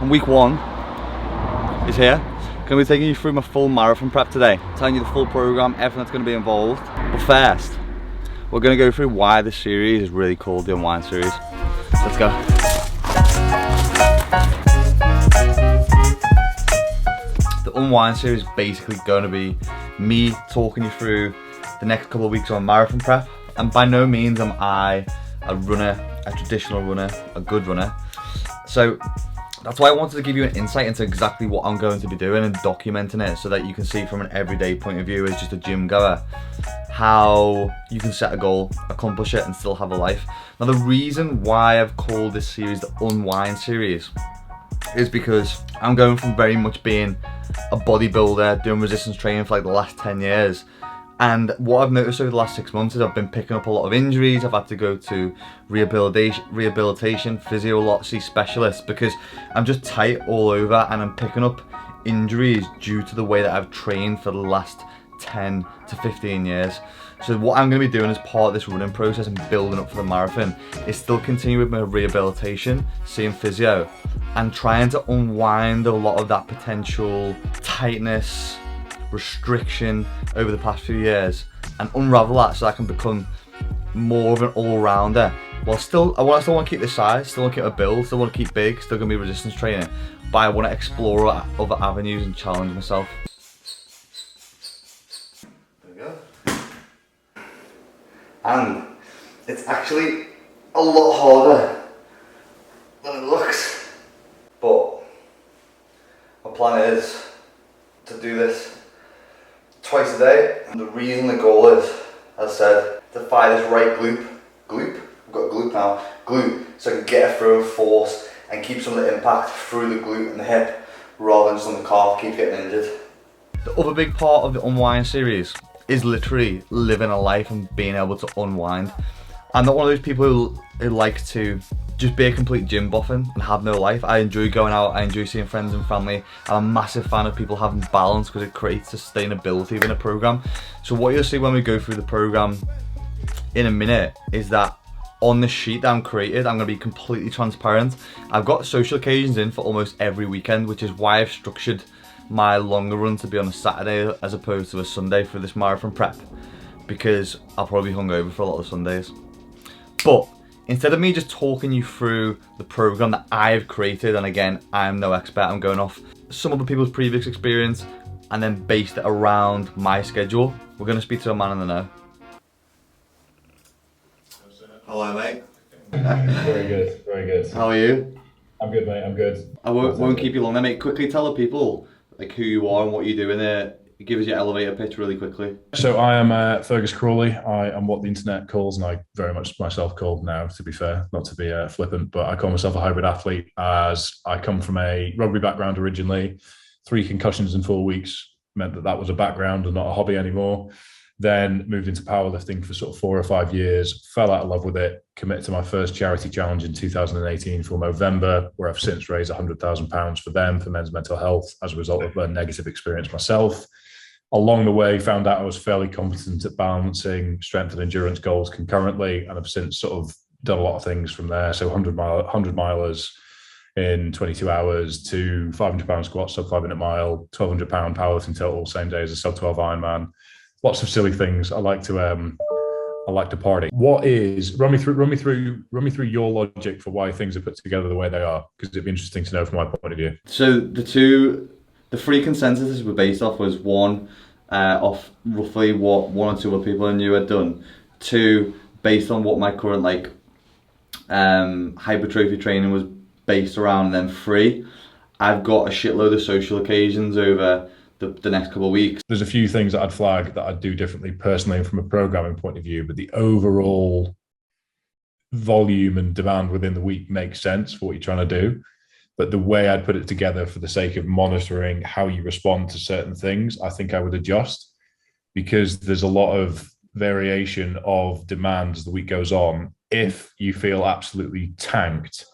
And week one is here. Going to be taking you through my full marathon prep today, telling you the full program, everything that's going to be involved. But first, we're going to go through why this series is really called the Unwind Series. Let's go. The Unwind Series is basically going to be me talking you through the next couple of weeks on marathon prep. And by no means am I a runner, a traditional runner, a good runner. So that's why I wanted to give you an insight into exactly what I'm going to be doing and documenting it so that you can see from an everyday point of view as just a gym goer how you can set a goal, accomplish it and still have a life. Now the reason why I've called this series the Unwind Series is because I'm going from very much being a bodybuilder, doing resistance training for like the last 10 years. And what I've noticed over the last 6 months is I've been picking up a lot of injuries. I've had to go to rehabilitation, physiology specialists because I'm just tight all over and I'm picking up injuries due to the way that I've trained for the last 10 to 15 years. So what I'm going to be doing as part of this running process and building up for the marathon is still continue with my rehabilitation, seeing physio, and trying to unwind a lot of that potential tightness, restriction over the past few years and unravel that so I can become more of an all-rounder. While still, I still want to keep this size, still want to keep a build, still want to keep big, still going to be resistance training, but I want to explore other avenues and challenge myself. There we go. And it's actually a lot harder than it looks, but my plan is to do this twice a day. And the reason, the goal is, as I said, to fire this right glute, I've got a glute now, so I can get it through and force and keep some of the impact through the glute and the hip rather than just on the calf, keep getting injured. The other big part of the Unwind Series is literally living a life and being able to unwind. I'm not one of those people who like to just be a complete gym buffing and have no life. I enjoy going out, I enjoy seeing friends and family. I'm a massive fan of people having balance because it creates sustainability within a program. So what you'll see when we go through the program in a minute is that on the sheet that I'm created, I'm going to be completely transparent. I've got social occasions in for almost every weekend, which is why I've structured my longer run to be on a Saturday as opposed to a Sunday for this marathon prep, because I'll probably be hungover for a lot of Sundays. But instead of me just talking you through the program that I've created, and again, I'm no expert, I'm going off some other people's previous experience and then based it around my schedule, we're going to speak to a man in the know. Hello, mate. Very good, very good. How are you? I'm good, mate, I'm good. I won't keep you long then, mate. Quickly tell the people like who you are and what you do in there. Give us your elevator pitch really quickly. So I am Fergus Crawley. I am what the internet calls, and I very much myself call now, to be fair, not to be flippant, but I call myself a hybrid athlete as I come from a rugby background originally. 3 concussions in 4 weeks meant that was a background and not a hobby anymore. Then moved into powerlifting for sort of 4 or 5 years, fell out of love with it, committed to my first charity challenge in 2018 for Movember, where I've since raised £100,000 for them, for men's mental health, as a result of a negative experience myself. Along the way, found out I was fairly competent at balancing strength and endurance goals concurrently, and I've since sort of done a lot of things from there. So 100 milers in 22 hours to 500-pound squat, sub 5-minute mile, 1,200-pound powerlifting total, same day as a sub 12 Ironman. Lots of silly things. I like to party. Run me through your logic for why things are put together the way they are, because it'd be interesting to know from my point of view. So the 3 consensuses were based off was 1, off roughly what 1 or 2 other people I knew had done. 2, based on what my current hypertrophy training was based around. And then 3, I've got a shitload of social occasions over the next couple of weeks. There's a few things that I'd flag that I'd do differently personally and from a programming point of view, but the overall volume and demand within the week makes sense for what you're trying to do. But the way I'd put it together for the sake of monitoring how you respond to certain things, I think I would adjust, because there's a lot of variation of demand as the week goes on. If you feel absolutely tanked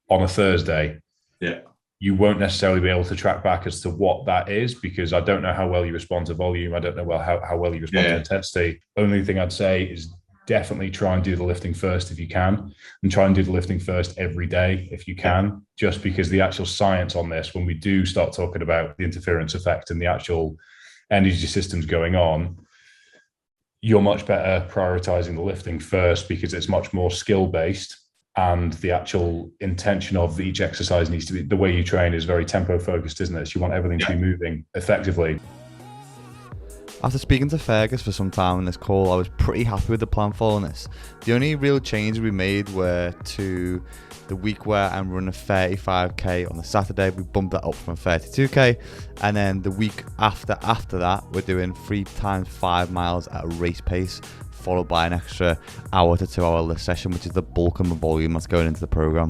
on a Thursday, you won't necessarily be able to track back as to what that is, because I don't know how well you respond to volume. I don't know how well you respond to intensity. Only thing I'd say is definitely try and do the lifting first if you can, and try and do the lifting first every day if you can, just because the actual science on this, when we do start talking about the interference effect and the actual energy systems going on, you're much better prioritizing the lifting first because it's much more skill based, and the actual intention of each exercise needs to be, the way you train is very tempo focused, isn't it? So you want everything to be moving effectively. After speaking to Fergus for some time on this call, I was pretty happy with the plan following this. The only real changes we made were to the week where I'm running a 35k on the Saturday. We bumped that up from 32k, and then the week after that we're doing 3 times 5 miles at a race pace, followed by an extra hour to 2 hour lift session, which is the bulk of the volume that's going into the program.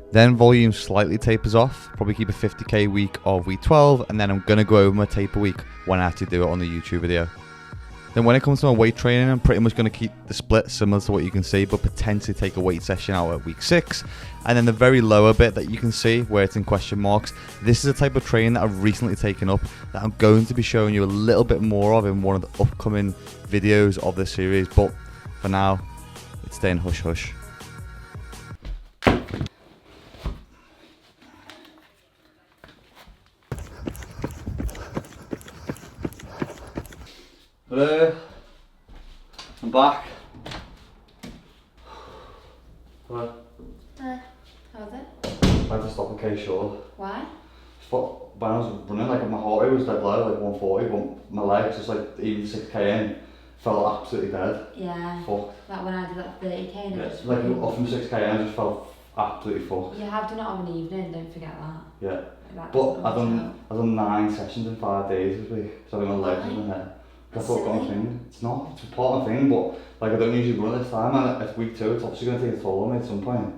Then volume slightly tapers off, probably keep a 50k week of week 12, and then I'm going to go over my taper week when I actually do it on the YouTube video. Then when it comes to my weight training, I'm pretty much going to keep the split similar to what you can see, but potentially take a weight session out at week 6. And then the very lower bit that you can see where it's in question marks, this is a type of training that I've recently taken up that I'm going to be showing you a little bit more of in one of the upcoming videos of this series, but for now, it's staying hush hush. Hello, I'm back. Hello. Hi, how was it? I had to stop in case short. Why? But when I was running, like my heart rate was dead low, like 140, but my legs, just like even 6k in, felt absolutely dead. Yeah. Fucked. Like when I did that 30k and Yeah, it was like off from 6k in, I just felt absolutely fucked. You have done it of an evening, don't forget that. Yeah. Like, But I've done 9 sessions in 5 days this week, so my legs Why? in my head. I That's thought got a silly. thing. It's not, it's a part of the thing, but like I don't usually run at this time, and it's week 2, it's obviously going to take a toll on me at some point.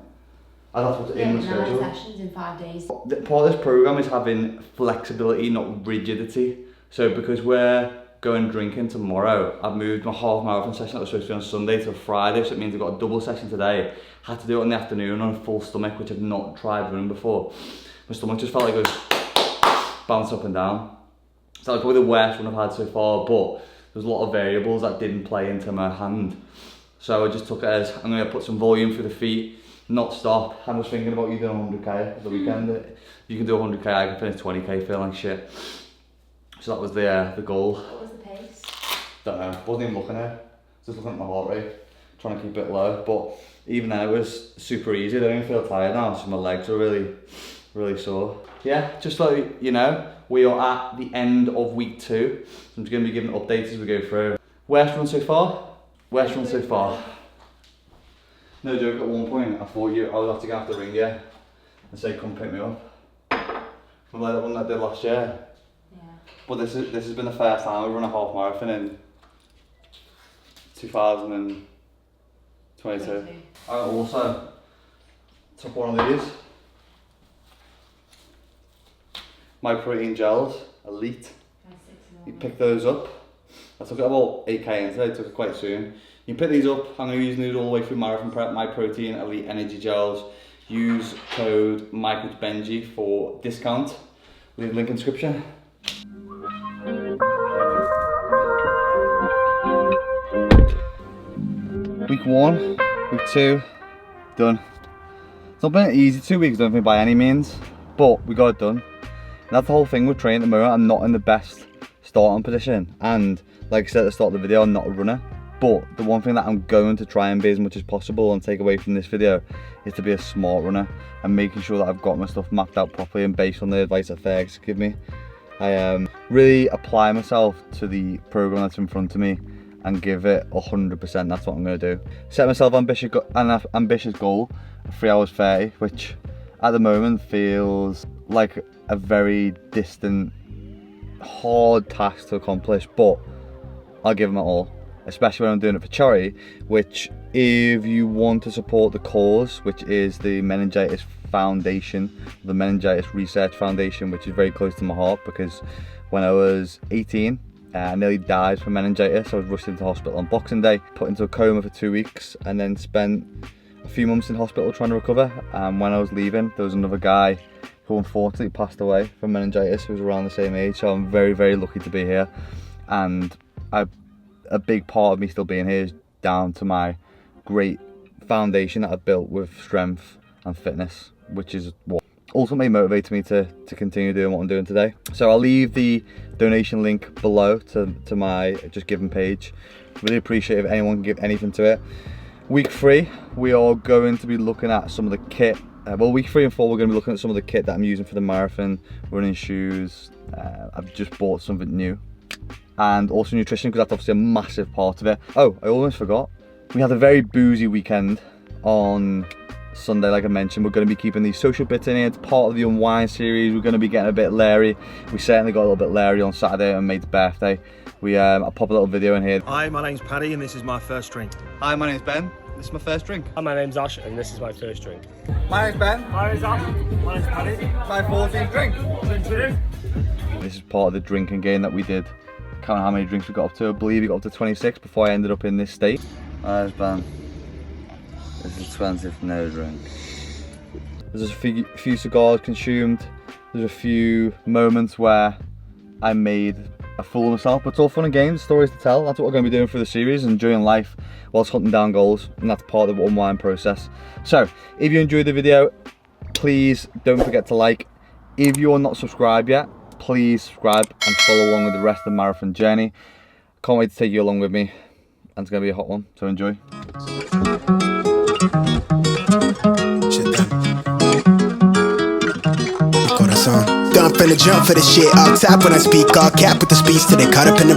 And that's what's in the 9 schedule. sessions in 5 days. Part of this program is having flexibility, not rigidity. So because we're going drinking tomorrow, I've moved my half marathon session that was supposed to be on Sunday to Friday, so it means I've got a double session today. Had to do it in the afternoon on a full stomach, which I've not tried running before. My stomach just felt like it was bounced up and down. So that was probably the worst one I've had so far, but there's a lot of variables that didn't play into my hand. So I just took it as, I'm going to put some volume through the feet, not stop. I was thinking about you doing 100k at the weekend. You can do 100k, I can finish 20k feeling like shit. So that was the goal. What was the pace? Don't know, wasn't even looking at it. Just looking at my heart rate, trying to keep it low. But even then it was super easy. I don't even feel tired now, so my legs are really sore. Yeah, just so you know, we are at the end of week 2. So I'm just going to be giving updates as we go through. Worst run so far? Worst run so far. No joke, at one point I thought I would have to get off the ring here and say come pick me up. From like the one that I did last year. Yeah. But this has been the first time I've run a half marathon in 2022. I also took one of these. My protein gels, Elite. You pick those up. I took it about 8k in today, took it quite soon. You pick these up, I'm going to be using these all the way through Marathon Prep, My Protein Elite Energy Gels. Use code MikeWithBenji for discount. Leave the link in the description. Week 1, week 2, done. It's not been an easy 2 weeks, I don't think by any means, but we got it done. And that's the whole thing with training at the moment. I'm not in the best starting position, and like I said at the start of the video, I'm not a runner. But the one thing that I'm going to try and be as much as possible and take away from this video is to be a smart runner and making sure that I've got my stuff mapped out properly and based on the advice that Fergus give me. I really apply myself to the program that's in front of me and give it 100%. That's what I'm going to do. Set myself an ambitious goal of 3 hours 30, which at the moment feels like a very distant, hard task to accomplish, but I'll give them it all. Especially when I'm doing it for charity, which if you want to support the cause, which is the Meningitis Foundation, the Meningitis Research Foundation, which is very close to my heart because when I was 18, I nearly died from meningitis. I was rushed into hospital on Boxing Day, put into a coma for 2 weeks, and then spent a few months in hospital trying to recover. And when I was leaving, there was another guy who unfortunately passed away from meningitis, who was around the same age. So I'm very, very lucky to be here. And a big part of me still being here is down to my great foundation that I've built with strength and fitness, which is what ultimately motivated me to continue doing what I'm doing today. So I'll leave the donation link below to my Just Giving page. Really appreciate if anyone can give anything to it. Week 3, we are going to be looking at some of the kit. Well, week 3 and 4, we're going to be looking at some of the kit that I'm using for the marathon, running shoes. I've just bought something new. And also nutrition, because that's obviously a massive part of it. Oh, I almost forgot. We had a very boozy weekend on Sunday, like I mentioned. We're going to be keeping these social bits in here. It's part of the Unwind series. We're going to be getting a bit leery. We certainly got a little bit leery on Saturday on mate's birthday. I'll pop a little video in here. Hi, my name's Paddy and this is my first drink. Hi, my name's Ben. This is my first drink. Hi, my name's Ash and this is my first drink. My name's Ben. My name's Ash. My name's Paddy. My 14th drink. This is part of the drinking game that we did. Count how many drinks we got up to. I believe we got up to 26 before I ended up in this state. My name's Ben. This is 20th no drink. There's a few cigars consumed. There's a few moments where I made a fool of myself, but it's all fun and games, stories to tell. That's what we're going to be doing for the series, enjoying life whilst hunting down goals, and that's part of the Unwind process. So, if you enjoyed the video, please don't forget to like. If you're not subscribed yet, please subscribe and follow along with the rest of the marathon journey. Can't wait to take you along with me, and it's going to be a hot one, so enjoy. Gun finna jump for the shit. All top when I speak, all cap with the speech till they caught up in the